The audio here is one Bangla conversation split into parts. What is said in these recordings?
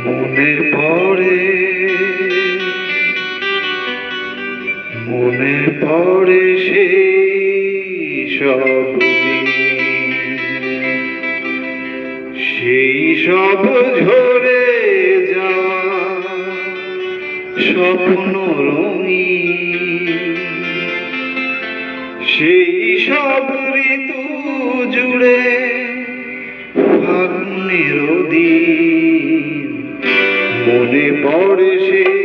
মনে পড়ে মনে পড়ে সেই সব দিন, সেই সব ঝরে যাওয়া স্বপ্ন রঙিন, সেই সব ঋতু জুড়ে ফাগুনের দিন। মনে পড়ে সেই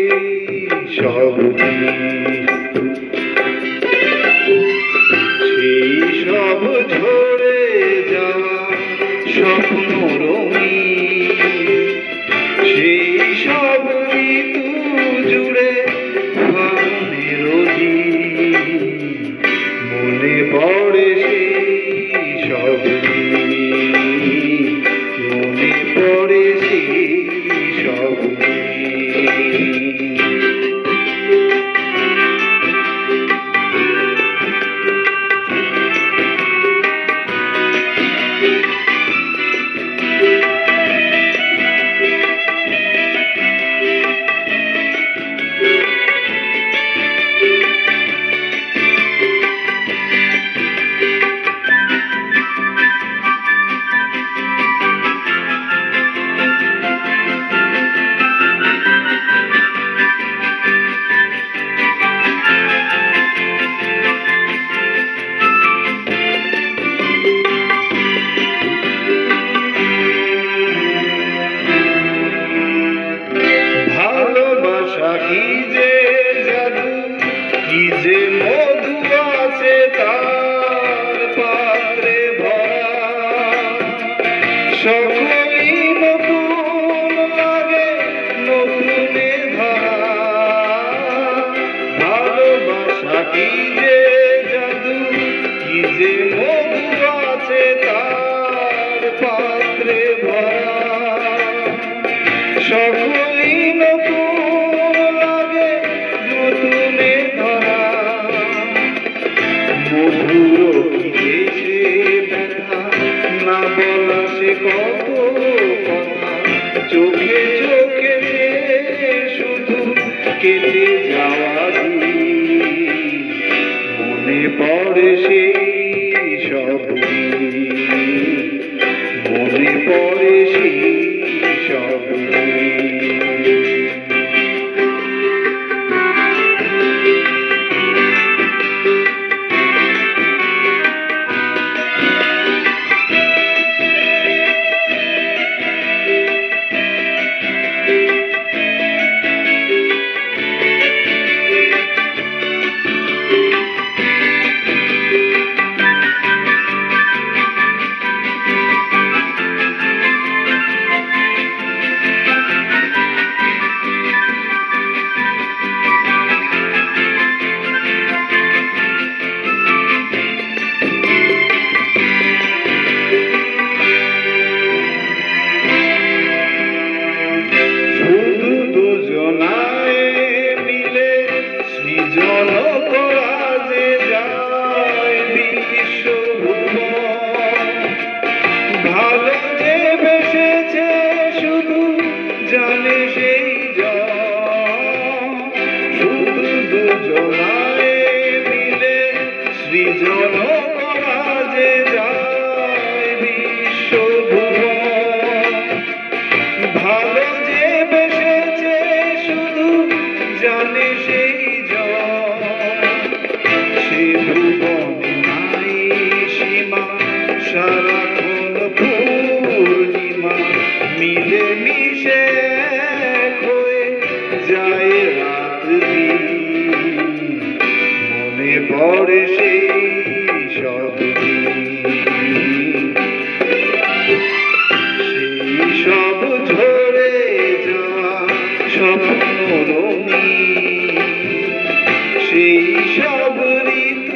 সব দিন, সেই সব ঝরে যাওয়া স্বপ্ন রঙিন, সেই সব ঋতু জুড়ে ফাগুনের দিন। মনে পড়ে সেই সব দিন, মনে পড়ে সেই সব দিন। কি যে জাদু, কি যে মধু আছে তার পাত্রে ভরা। সকলই নতুন লাগে নতুনে ধরা। ভালোবাসা কি যে জাদু, কি যে মধু আছে তার পাত্রে ভরা। সকলই নতুন নতুনে ধরা। মধুর কি সে ব্যথা, না বলা সে কত কথা। চোখে চোখে শুধু কেটে যাওয়া দিন। মনে পড়ে সেই সব দিন, মনে পড়ে সেই সব দিন। সৃজন করা যে যায় বিশ্বভুবন। ভালো যে বেসেছে শুধু জানে সেই জন। শুধু দুজনায় মিলে সৃজন করা যে যায় বিশ্বভুবন। ভালো যে বেসেছে শুধু জানে সেই সারাক্ষণ পূর্ণিমা মিলে মিশে হয়ে যায় রাত দিন। মনে পড়ে সেই সব দিন, সেই সব ঝরে যাওয়া স্বপ্ন রঙিন, সেই সব ঋতু